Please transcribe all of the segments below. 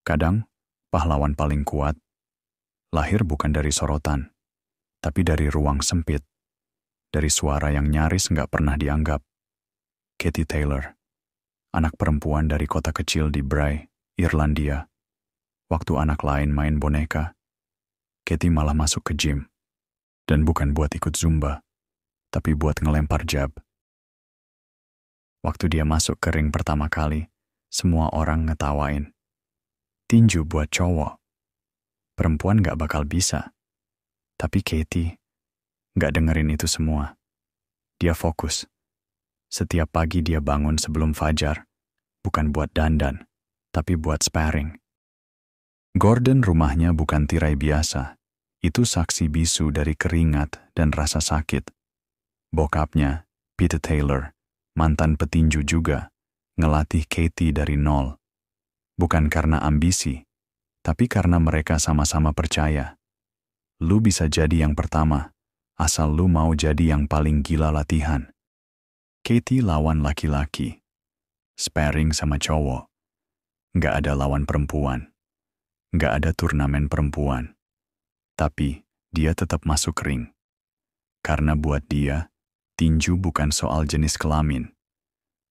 Kadang, pahlawan paling kuat lahir bukan dari sorotan, tapi dari ruang sempit, dari suara yang nyaris nggak pernah dianggap. Katie Taylor, anak perempuan dari kota kecil di Bray, Irlandia. Waktu anak lain main boneka, Katie malah masuk ke gym. Dan bukan buat ikut Zumba, tapi buat ngelempar jab. Waktu dia masuk ke ring pertama kali, semua orang ngetawain. Tinju buat cowok. Perempuan gak bakal bisa. Tapi Katie gak dengerin itu semua. Dia fokus. Setiap pagi dia bangun sebelum fajar, bukan buat dandan, tapi buat sparring. Gordon rumahnya bukan tirai biasa. Itu saksi bisu dari keringat dan rasa sakit. Bokapnya, Peter Taylor, mantan petinju juga, ngelatih Katie dari nol. Bukan karena ambisi, tapi karena mereka sama-sama percaya. Lu bisa jadi yang pertama, asal lu mau jadi yang paling gila latihan. Katie lawan laki-laki. Sparring sama cowok. Nggak ada lawan perempuan. Nggak ada turnamen perempuan. Tapi dia tetap masuk ring. Karena buat dia, tinju bukan soal jenis kelamin.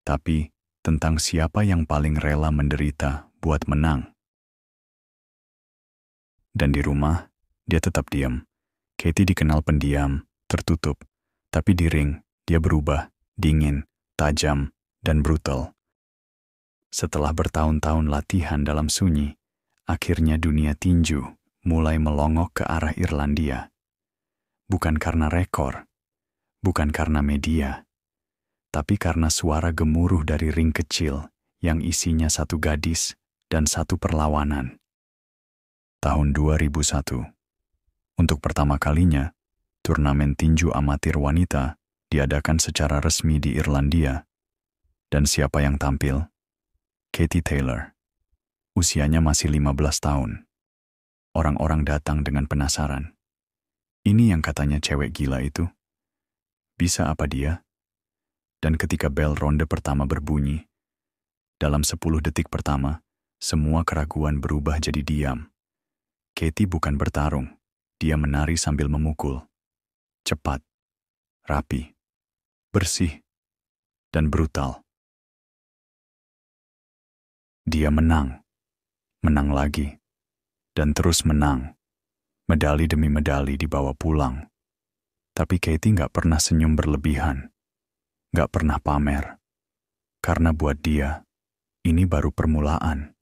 Tapi tentang siapa yang paling rela menderita buat menang. Dan di rumah, dia tetap diam. Katie dikenal pendiam, tertutup. Tapi di ring, dia berubah, dingin, tajam, dan brutal. Setelah bertahun-tahun latihan dalam sunyi, akhirnya dunia tinju mulai melongok ke arah Irlandia. Bukan karena rekor, bukan karena media, tapi karena suara gemuruh dari ring kecil yang isinya satu gadis dan satu perlawanan. Tahun 2001, untuk pertama kalinya, turnamen tinju amatir wanita diadakan secara resmi di Irlandia. Dan siapa yang tampil? Katie Taylor. Usianya masih 15 tahun. Orang-orang datang dengan penasaran. Ini yang katanya cewek gila itu. Bisa apa dia? Dan ketika bel ronde pertama berbunyi, dalam 10 detik pertama, semua keraguan berubah jadi diam. Katie bukan bertarung, dia menari sambil memukul. Cepat, rapi, bersih, dan brutal. Dia menang, menang lagi. Dan terus menang. Medali demi medali dibawa pulang. Tapi Katie gak pernah senyum berlebihan. Gak pernah pamer. Karena buat dia, ini baru permulaan.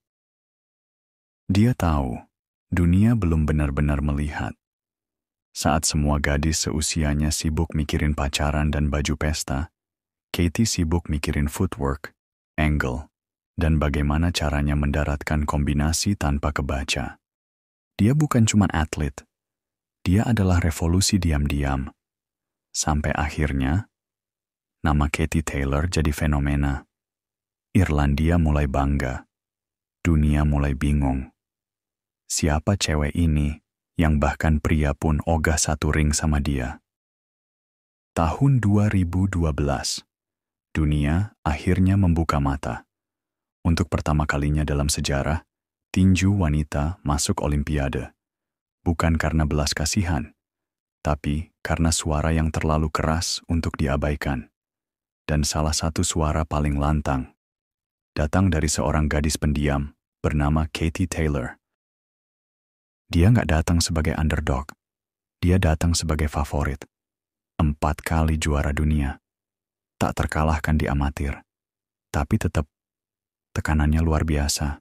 Dia tahu, dunia belum benar-benar melihat. Saat semua gadis seusianya sibuk mikirin pacaran dan baju pesta, Katie sibuk mikirin footwork, angle, dan bagaimana caranya mendaratkan kombinasi tanpa kebaca. Dia bukan cuma atlet, dia adalah revolusi diam-diam. Sampai akhirnya, nama Katie Taylor jadi fenomena. Irlandia mulai bangga, dunia mulai bingung. Siapa cewek ini yang bahkan pria pun ogah satu ring sama dia? Tahun 2012, dunia akhirnya membuka mata. Untuk pertama kalinya dalam sejarah, tinju wanita masuk Olimpiade. Bukan karena belas kasihan, tapi karena suara yang terlalu keras untuk diabaikan. Dan salah satu suara paling lantang datang dari seorang gadis pendiam bernama Katie Taylor. Dia nggak datang sebagai underdog, dia datang sebagai favorit. 4 kali juara dunia, tak terkalahkan di amatir. Tapi tetap, tekanannya luar biasa.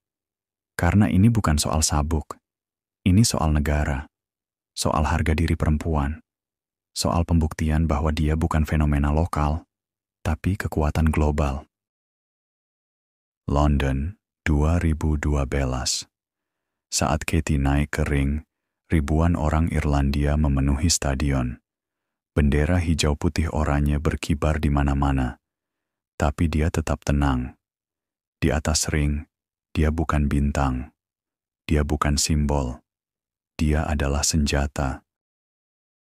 Karena ini bukan soal sabuk, ini soal negara, soal harga diri perempuan, soal pembuktian bahwa dia bukan fenomena lokal, tapi kekuatan global. London, 2012. Saat Katie naik ke ring, ribuan orang Irlandia memenuhi stadion. Bendera hijau putih oranye berkibar di mana-mana, tapi dia tetap tenang. Di atas ring, dia bukan bintang, dia bukan simbol, dia adalah senjata.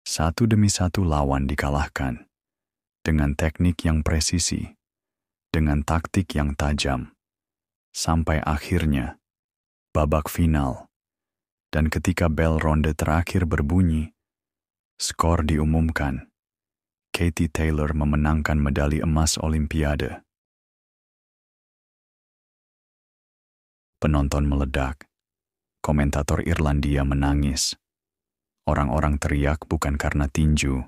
Satu demi satu lawan dikalahkan, dengan teknik yang presisi, dengan taktik yang tajam, sampai akhirnya babak final. Dan ketika bel ronde terakhir berbunyi, skor diumumkan. Katie Taylor memenangkan medali emas Olimpiade. Penonton meledak. Komentator Irlandia menangis. Orang-orang teriak bukan karena tinju,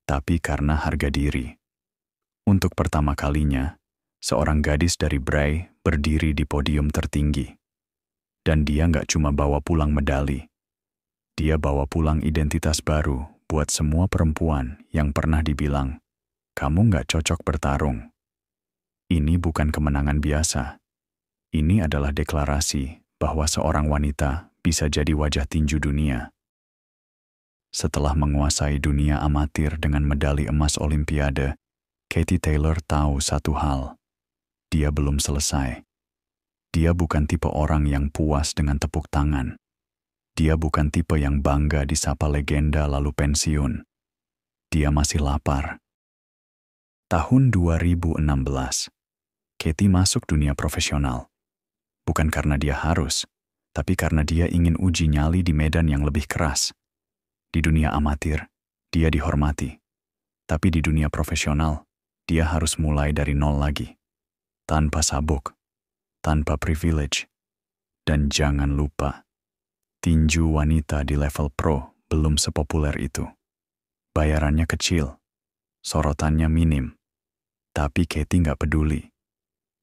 tapi karena harga diri. Untuk pertama kalinya, seorang gadis dari Bray berdiri di podium tertinggi. Dan dia nggak cuma bawa pulang medali. Dia bawa pulang identitas baru buat semua perempuan yang pernah dibilang, kamu nggak cocok bertarung. Ini bukan kemenangan biasa. Ini adalah deklarasi bahwa seorang wanita bisa jadi wajah tinju dunia. Setelah menguasai dunia amatir dengan medali emas Olimpiade, Katie Taylor tahu satu hal. Dia belum selesai. Dia bukan tipe orang yang puas dengan tepuk tangan. Dia bukan tipe yang bangga disapa legenda lalu pensiun. Dia masih lapar. Tahun 2016, Katie masuk dunia profesional. Bukan karena dia harus, tapi karena dia ingin uji nyali di medan yang lebih keras. Di dunia amatir, dia dihormati. Tapi di dunia profesional, dia harus mulai dari nol lagi. Tanpa sabuk, tanpa privilege. Dan jangan lupa, tinju wanita di level pro belum sepopuler itu. Bayarannya kecil, sorotannya minim. Tapi Katie nggak peduli.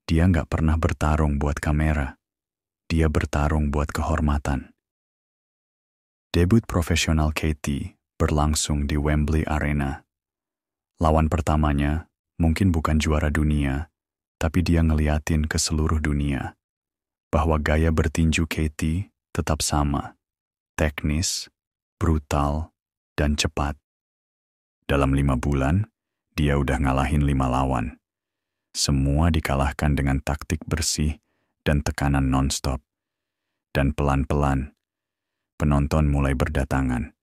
Dia nggak pernah bertarung buat kamera. Dia bertarung buat kehormatan. Debut profesional Katie berlangsung di Wembley Arena. Lawan pertamanya mungkin bukan juara dunia, tapi dia ngeliatin ke seluruh dunia bahwa gaya bertinju Katie tetap sama, teknis, brutal, dan cepat. Dalam 5 bulan, dia udah ngalahin 5 lawan. Semua dikalahkan dengan taktik bersih dan tekanan non-stop. Dan pelan-pelan, penonton mulai berdatangan.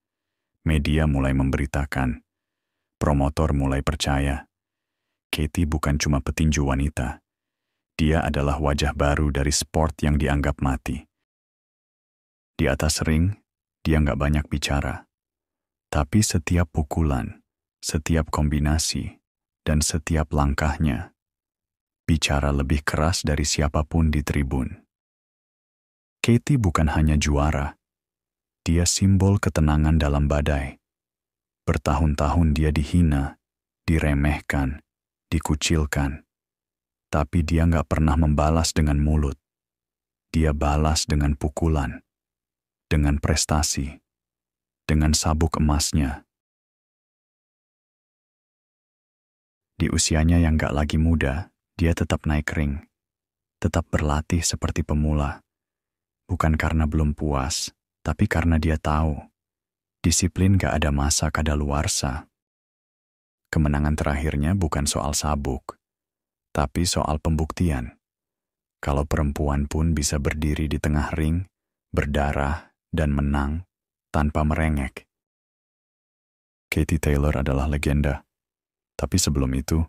Media mulai memberitakan. Promotor mulai percaya. Katie bukan cuma petinju wanita. Dia adalah wajah baru dari sport yang dianggap mati. Di atas ring, dia nggak banyak bicara. Tapi setiap pukulan, setiap kombinasi, dan setiap langkahnya, bicara lebih keras dari siapapun di tribun. Katie bukan hanya juara. Dia simbol ketenangan dalam badai. Bertahun-tahun dia dihina, diremehkan, dikucilkan. Tapi dia nggak pernah membalas dengan mulut. Dia balas dengan pukulan, dengan prestasi, dengan sabuk emasnya. Di usianya yang nggak lagi muda, dia tetap naik ring, tetap berlatih seperti pemula. Bukan karena belum puas, tapi karena dia tahu, disiplin nggak ada masa kadaluarsa. Kemenangan terakhirnya bukan soal sabuk, tapi soal pembuktian. Kalau perempuan pun bisa berdiri di tengah ring, berdarah, dan menang tanpa merengek. Katie Taylor adalah legenda. Tapi sebelum itu,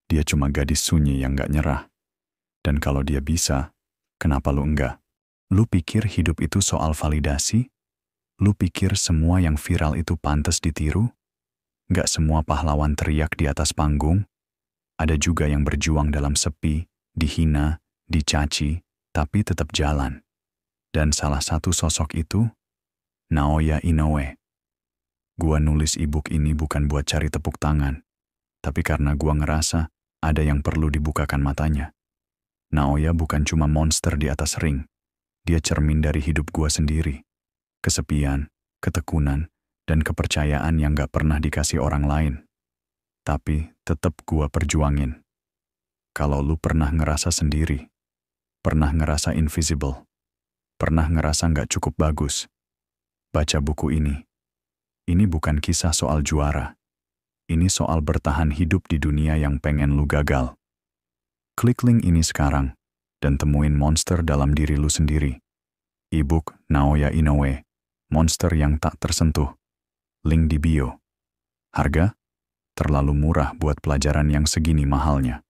dia cuma gadis sunyi yang gak nyerah. Dan kalau dia bisa, kenapa lu enggak? Lu pikir hidup itu soal validasi? Lu pikir semua yang viral itu pantas ditiru? Gak semua pahlawan teriak di atas panggung. Ada juga yang berjuang dalam sepi, dihina, dicaci, tapi tetap jalan. Dan salah satu sosok itu, Naoya Inoue. Gua nulis e-book ini bukan buat cari tepuk tangan, tapi karena gua ngerasa ada yang perlu dibukakan matanya. Naoya bukan cuma monster di atas ring. Dia cermin dari hidup gua sendiri. Kesepian, ketekunan, dan kepercayaan yang gak pernah dikasih orang lain. Tapi tetap gua perjuangin. Kalau lu pernah ngerasa sendiri, pernah ngerasa invisible, pernah ngerasa gak cukup bagus, baca buku ini. Ini bukan kisah soal juara. Ini soal bertahan hidup di dunia yang pengen lu gagal. Klik link ini sekarang, dan temuin monster dalam diri lu sendiri. E-book Naoya Inoue, Monster yang Tak Tersentuh. Link di bio. Harga? Terlalu murah buat pelajaran yang segini mahalnya.